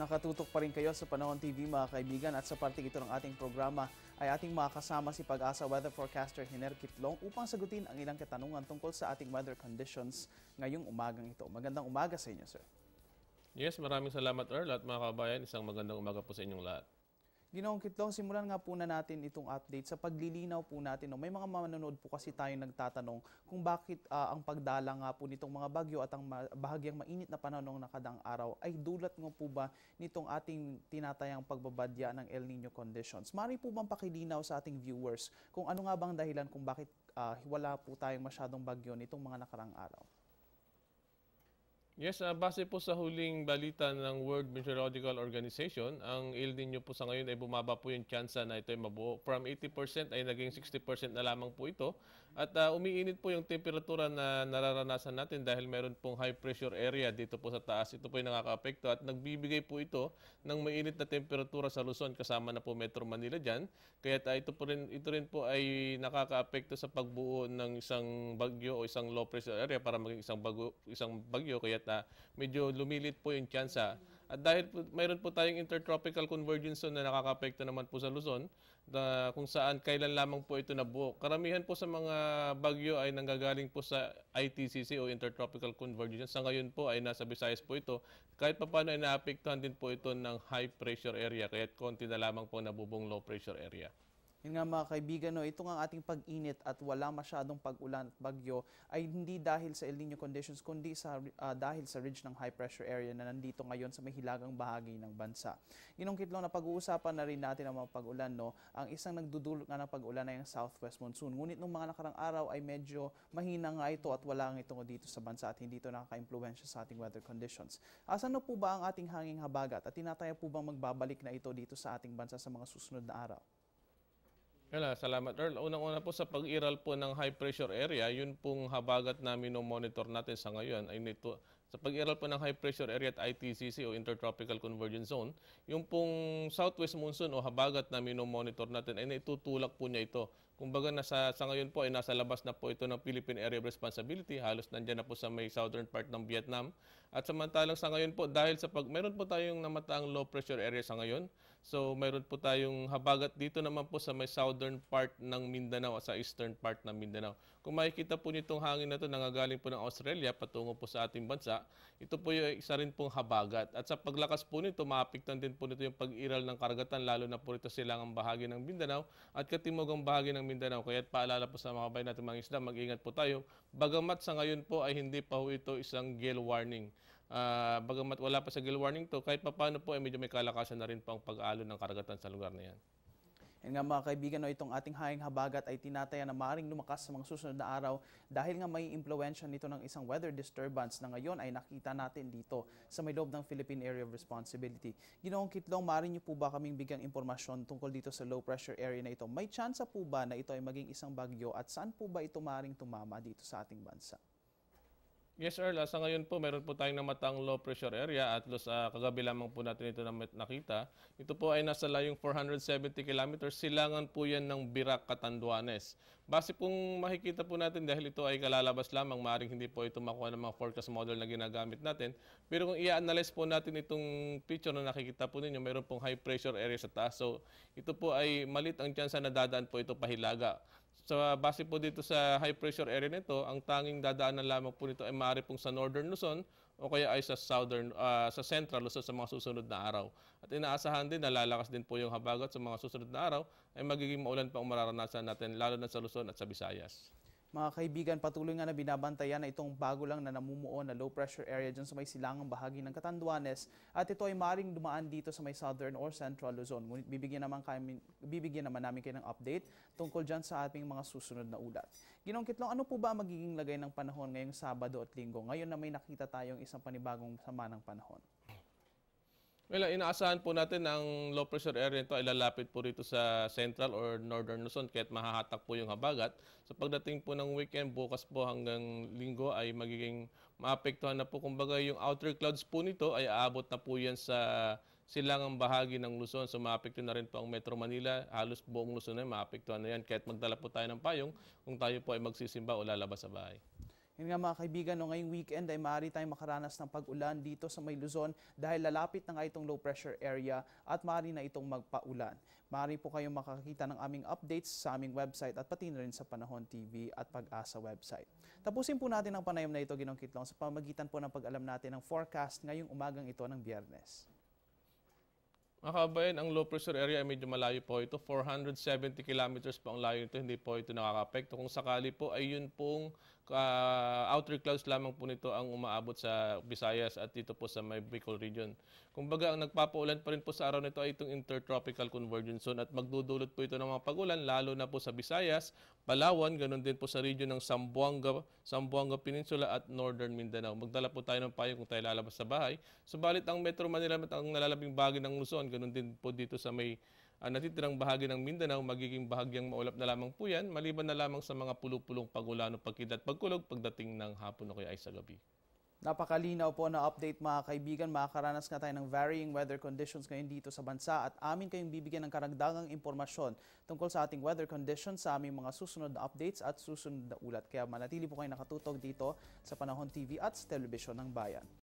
Nakatutok pa rin kayo sa Panahon TV mga kaibigan at sa parting ito ng ating programa ay ating makasama si Pag-asa weather forecaster Hiner Kitlong upang sagutin ang ilang katanungan tungkol sa ating weather conditions ngayong umagang ito. Magandang umaga sa inyo, sir. Yes, maraming salamat Earl at mga kabayan. Isang magandang umaga po sa inyong lahat. Ginoong Kitlong, simulan nga po na natin itong update sa paglilinaw po natin. No? May mga manonood po kasi tayo nagtatanong kung bakit ang pagdala nga po nitong mga bagyo at ang bahagyang mainit na panahon ng nakadaang araw ay dulot nga po ba nitong ating tinatayang pagbabadya ng El Nino conditions. Mari po bang pakilinaw sa ating viewers kung ano nga bang dahilan kung bakit wala po tayong masyadong bagyo nitong mga nakarang araw? Yes, base po sa huling balita ng World Meteorological Organization, ang El Nino po sa ngayon ay bumaba po yung tsansa na ito ay mabuo. From 80% ay naging 60% na lamang po ito. At umiinit po yung temperatura na nararanasan natin dahil meron pong high pressure area dito po sa taas. Ito po ay nakaka-apekto at nagbibigay po ito ng mainit na temperatura sa Luzon kasama na po Metro Manila dyan. Kaya ito rin po ay nakaka-apekto sa pagbuo ng isang bagyo o isang low pressure area para maging isang bagyo. Kaya medyo lumilit po yung tsansa. At dahil po, mayroon po tayong intertropical convergence zone na nakaka-apekto naman po sa Luzon, kung saan kailan lamang po ito nabuo. Karamihan po sa mga bagyo ay nanggagaling po sa ITCC o Intertropical Convergence. Sa ngayon po ay nasa Visayas po ito. Kahit pa paano ay naapektuhan din po ito ng high pressure area, kaya konti na lamang po nabubong low pressure area. Yun nga mga kaibigan, no, ito nga ating pag-init at wala masyadong pag-ulan at bagyo ay hindi dahil sa El Nino conditions kundi dahil sa ridge ng high pressure area na nandito ngayon sa may hilagang bahagi ng bansa. Ginong Kitlong, na pag-uusapan na rin natin ang mga pag-ulan. No? Ang isang nagdudulot nga ng pag-ulan ay ang southwest monsoon. Ngunit nung mga nakarang araw ay medyo mahina nga ito at wala nga ito dito sa bansa at hindi ito nakaka-impluensya sa ating weather conditions. Asan na po ba ang ating hanging habagat at tinataya po bang magbabalik na ito dito sa ating bansa sa mga susunod na araw? Salamat Earl. Unang-una po sa pag-iral po ng high pressure area, yun pong habagat na monitor natin sa ngayon ay nito. Sa pag-iral po ng high pressure area at ITCC o Intertropical Convergence Zone, yung pong southwest monsoon o habagat na monitor natin ay naitutulak po niya ito. Kumbaga sa ngayon po ay nasa labas na po ito ng Philippine Area of Responsibility, halos nandiyan na po sa may southern part ng Vietnam. At samantalang sa ngayon po, dahil meron po tayong namataang low pressure area sa ngayon, so meron po tayong habagat dito naman po sa may southern part ng Mindanao at sa eastern part ng Mindanao. Kung makikita po nitong hangin na ito, nangagaling po ng Australia patungo po sa ating bansa, ito po yung isa rin pong habagat. At sa paglakas po nito, maapektuhan din po nito yung pag-iral ng karagatan, lalo na po ito silangang bahagi ng Mindanao at katimugang bahagi ng Mindanao. Kaya paalala po sa mga bayan natin mga isda, mag-ingat po tayo. Bagamat sa ngayon po ay hindi pa po ito isang gale warning. Bagamat wala pa sa gale warning to, kahit paano po ay medyo may kalakasan na rin po ang pag-alon ng karagatan sa lugar na yan. Yan nga mga kaibigan, no, itong ating hanging habagat ay tinataya na maaaring lumakas sa mga susunod na araw dahil nga may impluensya nito ng isang weather disturbance na ngayon ay nakita natin dito sa may loob ng Philippine Area of Responsibility. Ginoong Kitlong, maaari niyo po ba kaming bigyang impormasyon tungkol dito sa low pressure area na ito? May tsansa po ba na ito ay maging isang bagyo at saan po ba ito maaaring tumama dito sa ating bansa? Yes, Earl. Sa ngayon po, meron po tayong namatang low pressure area at kagabi lamang po natin ito nakita. Ito po ay nasa layong 470 kilometers. Silangan po yan ng Birac, Catanduanes. Base pong makikita po natin dahil ito ay kalalabas lamang, maaaring hindi po ito makuha ng mga forecast model na ginagamit natin. Pero kung i-analyze po natin itong picture na nakikita po ninyo, meron pong high pressure area sa taas. So ito po ay malit ang tsansa na dadaan po ito pahilaga. So base po dito sa high pressure area nito, ang tanging dadaanan lamang po nito ay maaari pong sa Northern Luzon o kaya ay sa Central Luzon sa mga susunod na araw. At inaasahan din na lalakas din po yung habagat sa mga susunod na araw ay magiging maulan pa ang mararanasan natin lalo na sa Luzon at sa Visayas. Mga kaibigan, patuloy nga na binabantayan na itong bago lang na namumuo na low pressure area dyan sa may silangang bahagi ng Catanduanes at ito ay maaaring dumaan dito sa may southern or central Luzon. Ngunit bibigyan naman namin kayo ng update tungkol dyan sa ating mga susunod na ulat. Ginoong Kitlong, ano po ba magiging lagay ng panahon ngayong Sabado at Linggo? Ngayon na may nakita tayong isang panibagong sama ng panahon. Well, inaasahan po natin na ang low pressure area nito ay lalapit po rito sa Central or Northern Luzon kaya't mahahatak po yung habagat. So pagdating po ng weekend, bukas po hanggang Linggo ay magiging maapektuhan na po. Kumbaga yung outer clouds po nito ay aabot na po yan sa silangang bahagi ng Luzon. So maapektuhan na rin po ang Metro Manila. Halos buong Luzon ay maapektuhan na yan. Kaya't magdala po tayo ng payong kung tayo po ay magsisimba o lalabas sa bahay. Yun nga mga kaibigan, no, ngayong weekend ay maaari tayong makaranas ng pag-ulan dito sa may Luzon dahil lalapit na nga itong low pressure area at maaari na itong magpa-ulan. Maaari po kayong makakita ng aming updates sa aming website at pati na rin sa Panahon TV at Pag-asa website. Tapusin po natin ang panayam na ito, Ginong Kitlong, sa pamagitan po ng pag-alam natin ng forecast ngayong umagang ito ng Biyernes. Mga kabayan, ang low pressure area ay medyo malayo po ito. 470 kilometers po ang layo nito. Hindi po ito nakaka-apekto. Kung sakali po ay yun pong outer clouds lamang po nito ang umaabot sa Visayas at dito po sa may Bicol region. Kumbaga, ang nagpapaulan pa rin po sa araw nito ay itong intertropical convergence zone at magdudulot po ito ng mga pagulan lalo na po sa Visayas, Palawan, ganun din po sa region ng Zamboanga Peninsula at Northern Mindanao. Magdala po tayo ng payong kung tayo lalabas sa bahay. Subalit ang Metro Manila at ang nalalabing bahagi ng Luzon, ganun din po dito sa may natitirang bahagi ng Mindanao, magiging bahagyang maulap na lamang po yan, maliban na lamang sa mga pulupulong pagulan o pagkidlat pagkulog pagdating ng hapon o kaya ay sa gabi. Napakalinaw po na update mga kaibigan. Makakaranas nga tayo ng varying weather conditions ngayon dito sa bansa at amin kayong bibigyan ng karagdagang impormasyon tungkol sa ating weather conditions sa aming mga susunod na updates at susunod na ulat. Kaya manatili po kayo nakatutok dito sa Panahon TV at sa Telebisyon ng Bayan.